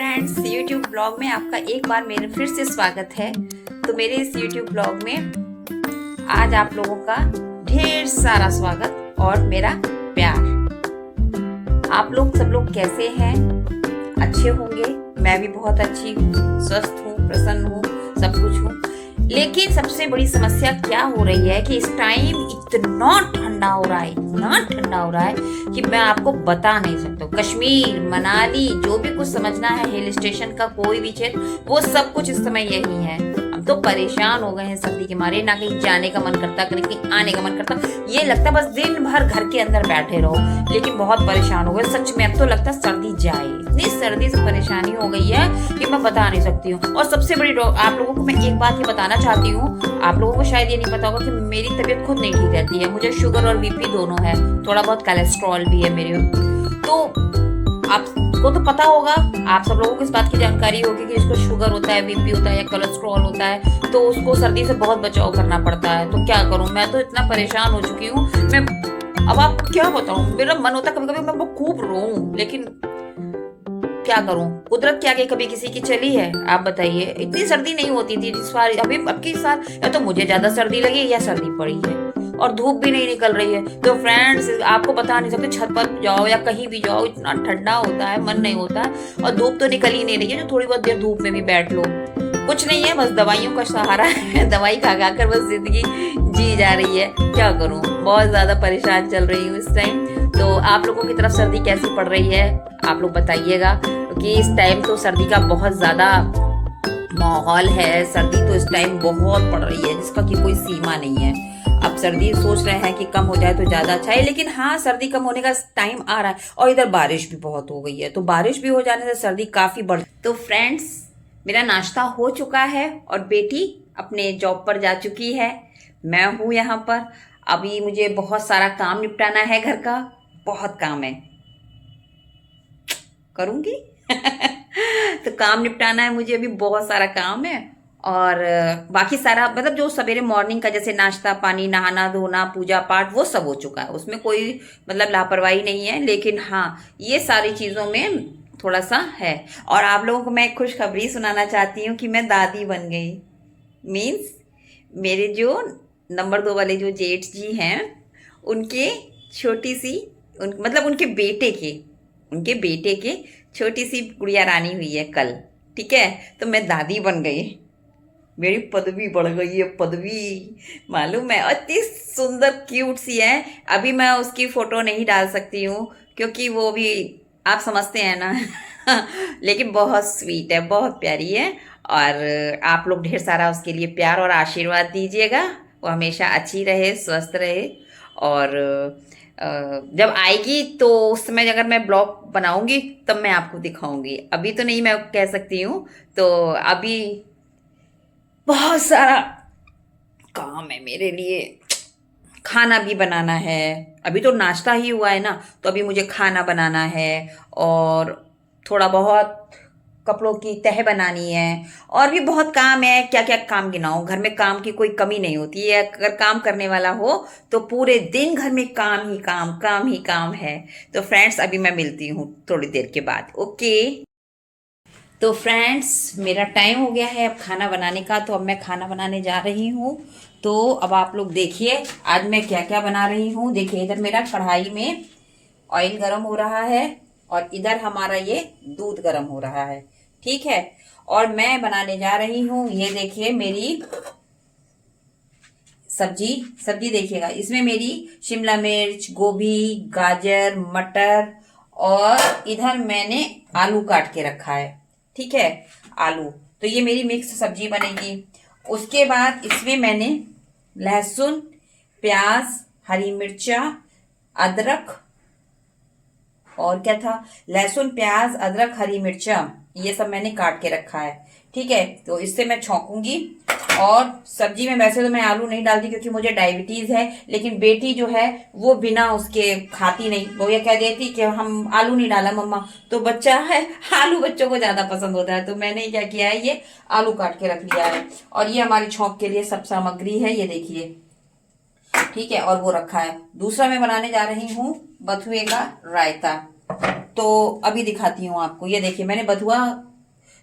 Friends, YouTube blog में आपका एक बार मेरे फिर से स्वागत है। तो मेरे इस YouTube ब्लॉग में आज आप लोगों का ढेर सारा स्वागत और मेरा प्यार। आप लोग सब लोग कैसे हैं? अच्छे होंगे। मैं भी बहुत अच्छी हूँ, स्वस्थ हूँ, प्रसन्न हूँ, सब कुछ हूँ। लेकिन सबसे बड़ी समस्या क्या हो रही है कि इस टाइम इतना ठंडा हो रहा है, इतना ठंडा हो रहा है कि मैं आपको बता नहीं सकता। कश्मीर, मनाली, जो भी कुछ समझना है, हिल स्टेशन का कोई भी क्षेत्र, वो सब कुछ इस समय यही है। हम तो परेशान हो गए हैं सर्दी के मारे, ना कहीं जाने का मन करता, कहीं आने का मन करता। ये लगता बस दिन भर घर के अंदर बैठे रहो। लेकिन बहुत परेशान हो गए सच में। अब तो लगता सर्दी जाए, इतनी सर्दी से परेशानी हो गई है कि मैं बता नहीं सकती हूँ। और सबसे बड़ी आप लोगों को मैं एक बात ही बताना चाहती हूँ। आप लोगों को शायद ये नहीं पता होगा कि मेरी तबीयत खुद नहीं ठीक रहती है। मुझे शुगर और बीपी दोनों है, थोड़ा बहुत कोलेस्ट्रॉल भी है मेरे। तो आपको तो पता होगा, आप सब लोगों को इस बात की जानकारी होगी कि इसको शुगर होता है, बीपी होता है या कोलेस्ट्रॉल होता है, तो उसको सर्दी से बहुत बचाव करना पड़ता है। तो क्या करूं, मैं तो इतना परेशान हो चुकी हूँ। मैं अब आपको क्या बताऊं, मेरा मन होता है कभी कभी मैं खूब रोऊं, लेकिन क्या करूं, कुदरत के आगे कभी किसी की चली है? आप बताइए। इतनी सर्दी नहीं होती थी इस बार, अभी अब की साल या तो मुझे ज्यादा सर्दी लगी या सर्दी पड़ी है, और धूप भी नहीं निकल रही है। तो फ्रेंड्स, आपको बता नहीं सकते, छत पर जाओ या कहीं भी जाओ, इतना ठंडा होता है, मन नहीं होता है। और धूप तो निकल ही नहीं रही है जो थोड़ी बहुत देर धूप में भी बैठ लो। कुछ नहीं है, बस दवाइयों का सहारा है। दवाई खा खा कर बस जिंदगी जी जा रही है। क्या करूं, बहुत ज्यादा परेशान चल रही हूँ इस टाइम। तो आप लोगों की तरफ सर्दी कैसी पड़ रही है, आप लोग बताइएगा, क्योंकि इस टाइम तो सर्दी का बहुत ज्यादा माहौल है। सर्दी तो इस टाइम बहुत पड़ रही है, जिसका कि कोई सीमा नहीं है। अब सर्दी सोच रहे हैं कि कम हो जाए तो ज्यादा अच्छा है, लेकिन हाँ, सर्दी कम होने का टाइम आ रहा है। और इधर बारिश भी बहुत हो गई है, तो बारिश भी हो जाने से सर्दी काफी बढ़। तो फ्रेंड्स, मेरा नाश्ता हो चुका है और बेटी अपने जॉब पर जा चुकी है। मैं हूँ यहाँ पर। अभी मुझे बहुत सारा काम निपटाना है, घर का बहुत काम है, करूंगी। तो काम निपटाना है मुझे, अभी बहुत सारा काम है। और बाकी सारा मतलब जो सवेरे मॉर्निंग का, जैसे नाश्ता पानी, नहाना धोना, पूजा पाठ, वो सब हो चुका है। उसमें कोई मतलब लापरवाही नहीं है। लेकिन हाँ, ये सारी चीज़ों में थोड़ा सा है। और आप लोगों को मैं एक खुशखबरी सुनाना चाहती हूँ कि मैं दादी बन गई। मीन्स मेरे जो नंबर 2 वाले जो जेठ जी हैं, उनके छोटी सी मतलब उनके बेटे के छोटी सी गुड़िया रानी हुई है कल। ठीक है, तो मैं दादी बन गई। मेरी पदवी बढ़ गई है, पदवी, मालूम है। और इतनी सुंदर क्यूट सी है। अभी मैं उसकी फोटो नहीं डाल सकती हूँ, क्योंकि वो भी आप समझते हैं ना। लेकिन बहुत स्वीट है, बहुत प्यारी है। और आप लोग ढेर सारा उसके लिए प्यार और आशीर्वाद दीजिएगा। वो हमेशा अच्छी रहे, स्वस्थ रहे। और जब आएगी तो उस समय अगर मैं ब्लॉग बनाऊंगी तब मैं आपको दिखाऊंगी। अभी तो नहीं मैं कह सकती हूँ। तो अभी बहुत सारा काम है मेरे लिए, खाना भी बनाना है। अभी तो नाश्ता ही हुआ है ना, तो अभी मुझे खाना बनाना है। और थोड़ा बहुत कपड़ों की तह बनानी है। और भी बहुत काम है। क्या क्या काम गिनाऊं, घर में काम की कोई कमी नहीं होती है। अगर काम करने वाला हो तो पूरे दिन घर में काम ही काम, काम ही काम है। तो फ्रेंड्स, अभी मैं मिलती हूँ थोड़ी देर के बाद। ओके। तो फ्रेंड्स, मेरा टाइम हो गया है अब खाना बनाने का, तो अब मैं खाना बनाने जा रही हूँ। तो अब आप लोग देखिए आज मैं क्या क्या बना रही हूँ। देखिए, इधर मेरा कढ़ाई में ऑयल गरम हो रहा है और इधर हमारा ये दूध गरम हो रहा है। ठीक है, और मैं बनाने जा रही हूँ, ये देखिए मेरी सब्जी। सब्जी देखिएगा, इसमें मेरी शिमला मिर्च, गोभी, गाजर, मटर, और इधर मैंने आलू काट के रखा है। ठीक है, आलू। तो ये मेरी मिक्स सब्जी बनेगी। उसके बाद इसमें मैंने लहसुन, प्याज, हरी मिर्चा, अदरक, और क्या था, लहसुन, प्याज, अदरक, हरी मिर्चा, ये सब मैंने काट के रखा है। ठीक है, तो इससे मैं छौंकूंगी। और सब्जी में वैसे तो मैं आलू नहीं डालती क्योंकि मुझे डायबिटीज है, लेकिन बेटी जो है वो बिना उसके खाती नहीं। वो ये कह देती कि हम आलू नहीं डाला मम्मा, तो बच्चा है, आलू बच्चों को ज्यादा पसंद होता है। तो मैंने क्या किया है, ये आलू काट के रख लिया है। और ये हमारी छौंक के लिए सब सामग्री है, ये देखिए। ठीक है, और वो रखा है। दूसरा मैं बनाने जा रही हूँ बथुए का रायता। तो अभी दिखाती हूँ आपको। ये देखिए, मैंने बथुआ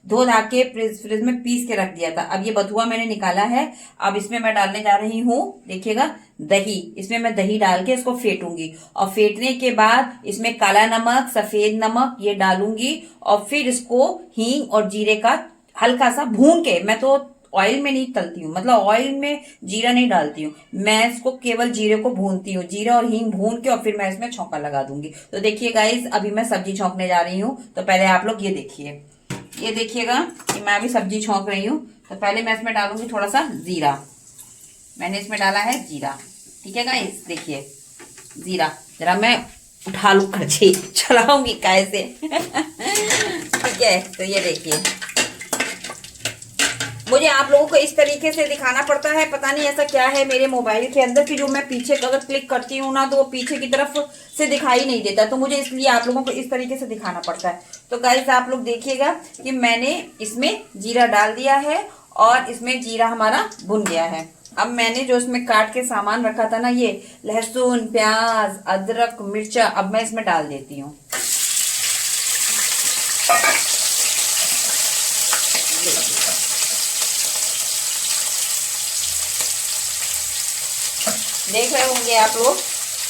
धो धा के फ्रिज में पीस के रख दिया था। अब ये बथुआ मैंने निकाला है। अब इसमें मैं डालने जा रही हूँ, देखिएगा, दही। इसमें मैं दही डाल के इसको फेंटूंगी और फेंटने के बाद इसमें काला नमक, सफेद नमक ये डालूंगी और फिर इसको हींग और जीरे का हल्का सा भून के, मैं तो ऑयल में नहीं तलती हूँ, मतलब ऑयल में जीरा नहीं डालती हूँ, मैं इसको केवल जीरे को भूनती हूँ, जीरा और हींग भून के और फिर मैं इसमें छौंका लगा दूंगी। तो देखिए गाइस, अभी मैं सब्जी छौंकने जा रही हूँ। तो पहले आप लोग ये देखिए, ये देखिएगा कि मैं अभी सब्जी छौंक रही हूँ। तो पहले मैं इसमें डालूंगी थोड़ा सा जीरा। मैंने इसमें डाला है जीरा, ठीक है गाइस, देखिए जीरा। जरा मैं उठा लू करछी, चलाऊंगी कैसे ठीक है। तो ये देखिए, मुझे आप लोगों को इस तरीके से दिखाना पड़ता है, पता नहीं ऐसा क्या है मेरे मोबाइल के अंदर कि जो मैं पीछे अगर क्लिक करती हूँ ना तो वो पीछे की तरफ से दिखाई नहीं देता, तो मुझे इसलिए आप लोगों को इस तरीके से दिखाना पड़ता है। तो गाइस आप लोग देखिएगा कि मैंने इसमें जीरा डाल दिया है और इसमें जीरा हमारा भुन गया है। अब मैंने जो इसमें काट के सामान रखा था ना, ये लहसुन, प्याज, अदरक, मिर्चा, अब मैं इसमें डाल देती हूँ। देख रहे होंगे आप लोग,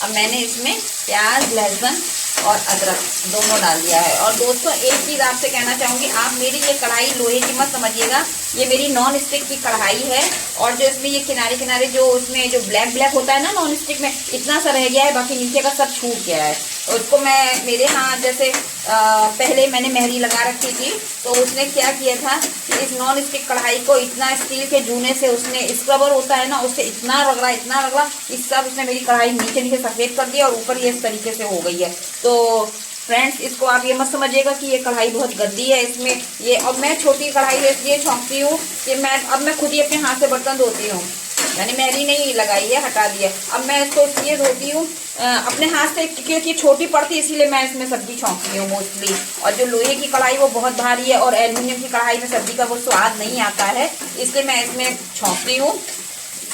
अब मैंने इसमें प्याज, लहसुन और अदरक दोनों डाल दिया है। और दोस्तों एक चीज आपसे कहना चाहूंगी, आप मेरी ये कढ़ाई लोहे की मत समझिएगा, ये मेरी नॉन स्टिक की कढ़ाई है। और जो इसमें ये किनारे किनारे जो उसमें जो ब्लैक ब्लैक होता है ना नॉन स्टिक में, इतना सा रह गया है, बाकी नीचे का सब छूट गया है। तो उसको मैं, मेरे यहाँ जैसे पहले मैंने मेहंदी लगा रखी थी, तो उसने क्या किया था कि इस नॉन स्टिक कढ़ाई को इतना स्टील के जूने से उसने, स्क्रबर होता है ना, उससे इतना रगड़ा इस सब उसने मेरी कढ़ाई नीचे नीचे सफेद कर दिया और ऊपर ये इस तरीके से हो गई है। तो फ्रेंड्स इसको आप ये मत समझिएगा कि ये कढ़ाई बहुत गंदी है। इसमें ये, अब मैं छोटी कढ़ाई है इसलिए छौंकती हूँ कि मैं खुद ही अपने हाथ से बर्तन धोती हूँ, मैंने मेहंदी नहीं लगाई है, हटा दिया। अब मैं इसको इसलिए धोती हूँ अपने हाथ से क्योंकि छोटी पड़ती है, इसीलिए मैं इसमें सब्जी छौंकती हूँ मोस्टली। और जो लोहे की कढ़ाई वो बहुत भारी है और एल्युमिनियम की कढ़ाई में सब्जी का वो स्वाद नहीं आता है, इसलिए मैं इसमें छौंकती हूँ।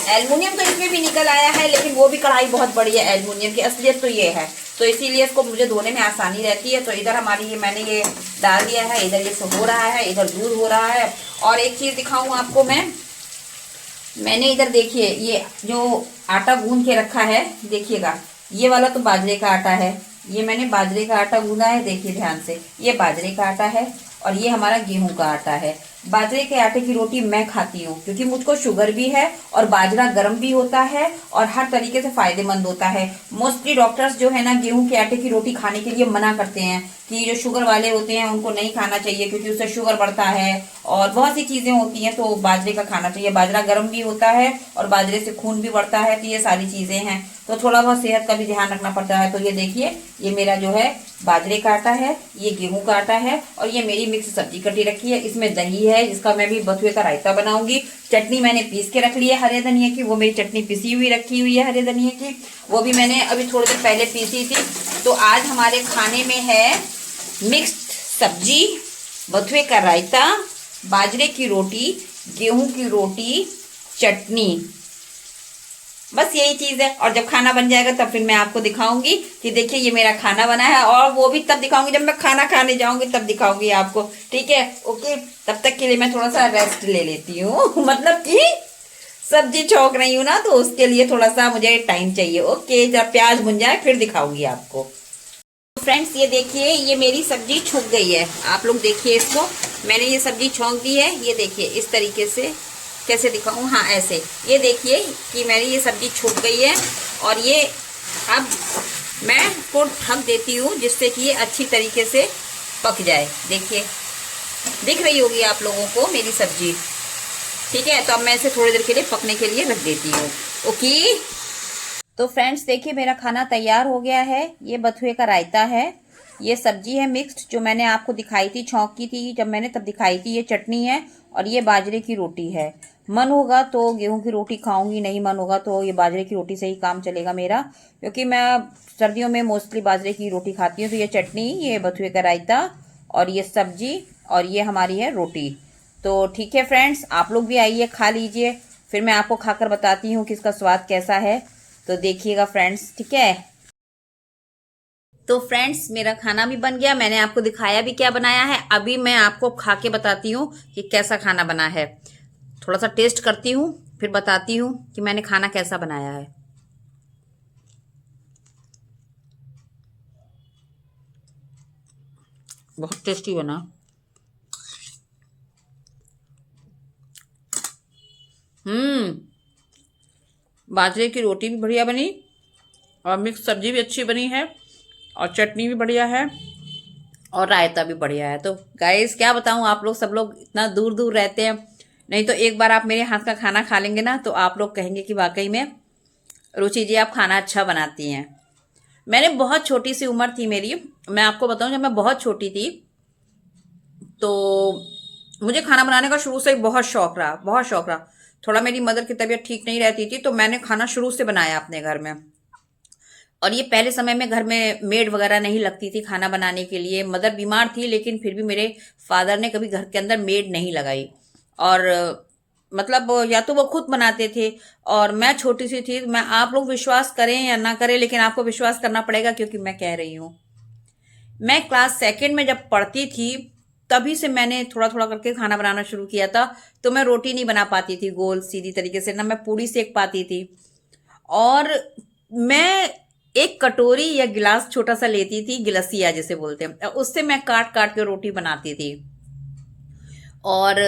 एल्युमिनियम तो इसमें भी निकल आया है, लेकिन वो भी कढ़ाई बहुत बड़ी है, एल्युमिनियम की असलियत तो ये है, तो इसीलिए इसको मुझे धोने में आसानी रहती है। तो इधर हमारी ये, मैंने ये डाल दिया है, इधर ये सब हो रहा है, इधर दूध हो रहा है। और एक चीज दिखाऊं आपको मैंने इधर देखिए ये जो आटा गूंद के रखा है, देखिएगा ये वाला तो बाजरे का आटा है, ये मैंने बाजरे का आटा गूंदा है, देखिए ध्यान से, ये बाजरे का आटा है और ये हमारा गेहूं का आटा है। बाजरे के आटे की रोटी मैं खाती हूँ क्योंकि मुझको शुगर भी है और बाजरा गर्म भी होता है और हर तरीके से फायदेमंद होता है। मोस्टली डॉक्टर्स जो है ना गेहूं के आटे की रोटी खाने के लिए मना करते हैं कि जो शुगर वाले होते हैं उनको नहीं खाना चाहिए क्योंकि उससे शुगर बढ़ता है और बहुत सी चीजें होती हैं, तो बाजरे का खाना चाहिए। बाजरा गर्म भी होता है और बाजरे से खून भी बढ़ता है, तो ये सारी चीजें हैं, तो थोड़ा बहुत सेहत का भी ध्यान रखना पड़ता है। तो ये देखिए, ये मेरा जो है बाजरे का आटा है, ये गेहूं का आटा है और ये मेरी मिक्स सब्जी कटी रखी है। इसमें दही है जिसका मैं भी बथुए का रायता बनाऊंगी। चटनी मैंने पीस के रख ली है हरे धनिया की, वो मेरी चटनी पिसी हुई रखी हुई है हरे धनिया की, वो भी मैंने अभी थोड़ी देर पहले पीसी थी। तो आज हमारे खाने में है मिक्स्ड सब्जी, बथुए का रायता, बाजरे की रोटी, गेहूं की रोटी, चटनी, बस यही चीज है। और जब खाना बन जाएगा तब फिर मैं आपको दिखाऊंगी कि देखिए ये मेरा खाना बना है, और वो भी तब दिखाऊंगी जब मैं खाना खाने जाऊंगी, तब दिखाऊंगी आपको, ठीक है। ओके, तब तक के लिए मैं थोड़ा सा रेस्ट ले लेती हूँ मतलब कि सब्जी छौंक रही हूँ ना, तो उसके लिए थोड़ा सा मुझे टाइम चाहिए। ओके, जब प्याज भुन जाए फिर दिखाऊंगी आपको। फ्रेंड्स ये देखिए, ये मेरी सब्जी छौंक गई है, आप लोग देखिए इसको, मैंने ये सब्जी छौंक दी है। ये देखिए इस तरीके से, कैसे दिखाऊं, हाँ ऐसे, ये देखिए कि मेरी ये सब्जी छूट गई है। और ये अब मैं इसको ढक देती हूँ जिससे कि ये अच्छी तरीके से पक जाए। देखिए दिख रही होगी आप लोगों को मेरी सब्जी, ठीक है। तो अब मैं इसे थोड़ी देर के लिए पकने के लिए रख देती हूँ। ओके, तो फ्रेंड्स देखिए मेरा खाना तैयार हो गया है। ये बथुए का रायता है, ये सब्जी है मिक्स्ड जो मैंने आपको दिखाई थी, छौंकी थी जब मैंने तब दिखाई थी, ये चटनी है और ये बाजरे की रोटी है। मन होगा तो गेहूं की रोटी खाऊंगी, नहीं मन होगा तो ये बाजरे की रोटी से ही काम चलेगा मेरा, क्योंकि मैं सर्दियों में मोस्टली बाजरे की रोटी खाती हूँ। तो ये चटनी, ये बथुए का रायता और ये सब्जी और ये हमारी है रोटी। तो ठीक है फ्रेंड्स, आप लोग भी आइए खा लीजिए, फिर मैं आपको खाकर बताती हूँ कि इसका स्वाद कैसा है। तो देखिएगा फ्रेंड्स, ठीक है। तो फ्रेंड्स, मेरा खाना भी बन गया, मैंने आपको दिखाया भी क्या बनाया है। अभी मैं आपको खा के बताती हूँ कि कैसा खाना बना है। थोड़ा सा टेस्ट करती हूँ, फिर बताती हूँ कि मैंने खाना कैसा बनाया है। बहुत टेस्टी बना। बाजरे की रोटी भी बढ़िया बनी, और मिक्स सब्जी भी अच्छी बनी है, और चटनी भी बढ़िया है, और रायता भी बढ़िया है। तो गाइस, क्या बताऊं, आप लोग सब लोग इतना दूर दूर रहते हैं, नहीं तो एक बार आप मेरे हाथ का खाना खा लेंगे ना, तो आप लोग कहेंगे कि वाकई में रुचि जी आप खाना अच्छा बनाती हैं। मैंने बहुत छोटी सी उम्र थी मेरी, मैं आपको बताऊं, जब मैं बहुत छोटी थी तो मुझे खाना बनाने का शुरू से ही बहुत शौक रहा, बहुत शौक रहा। थोड़ा मेरी मदर की तबीयत ठीक नहीं रहती थी, तो मैंने खाना शुरू से बनाया अपने घर में। और ये पहले समय में घर में मेड वगैरह नहीं लगती थी खाना बनाने के लिए। मदर बीमार थी, लेकिन फिर भी मेरे फादर ने कभी घर के अंदर मेड नहीं लगाई। और मतलब या तो वो खुद बनाते थे, और मैं छोटी सी थी। मैं, आप लोग विश्वास करें या ना करें, लेकिन आपको विश्वास करना पड़ेगा क्योंकि मैं कह रही हूँ। मैं क्लास सेकंड में जब पढ़ती थी, तभी से मैंने थोड़ा थोड़ा करके खाना बनाना शुरू किया था। तो मैं रोटी नहीं बना पाती थी गोल सीधी तरीके से, ना मैं पूड़ी सेक पाती थी। और मैं एक कटोरी या गिलास छोटा सा लेती थी, गिलसिया जिसे बोलते हैं, उससे मैं काट काट के रोटी बनाती थी। और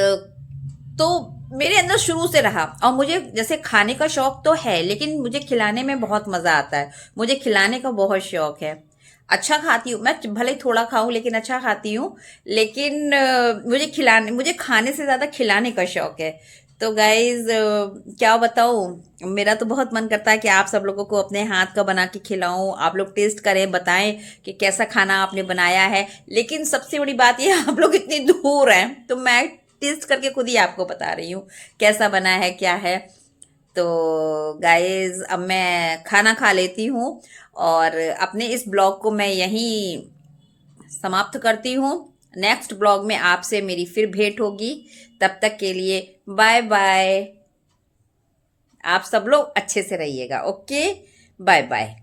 तो मेरे अंदर शुरू से रहा। और मुझे जैसे खाने का शौक तो है, लेकिन मुझे खिलाने में बहुत मजा आता है। मुझे खिलाने का बहुत शौक है। अच्छा खाती हूँ मैं, भले ही थोड़ा खाऊं लेकिन अच्छा खाती हूँ। लेकिन मुझे खाने से ज्यादा खिलाने का शौक है। तो गाइज, क्या बताऊँ, मेरा तो बहुत मन करता है कि आप सब लोगों को अपने हाथ का बना के खिलाऊं, आप लोग टेस्ट करें, बताएं कि कैसा खाना आपने बनाया है। लेकिन सबसे बड़ी बात ये, आप लोग इतनी दूर हैं, तो मैं टेस्ट करके खुद ही आपको बता रही हूँ कैसा बना है, क्या है। तो गाइज, अब मैं खाना खा लेती हूँ, और अपने इस ब्लॉग को मैं यहीं समाप्त करती हूँ। नेक्स्ट ब्लॉग में आपसे मेरी फिर भेंट होगी। तब तक के लिए बाय बाय। आप सब लोग अच्छे से रहिएगा। Okay, bye bye.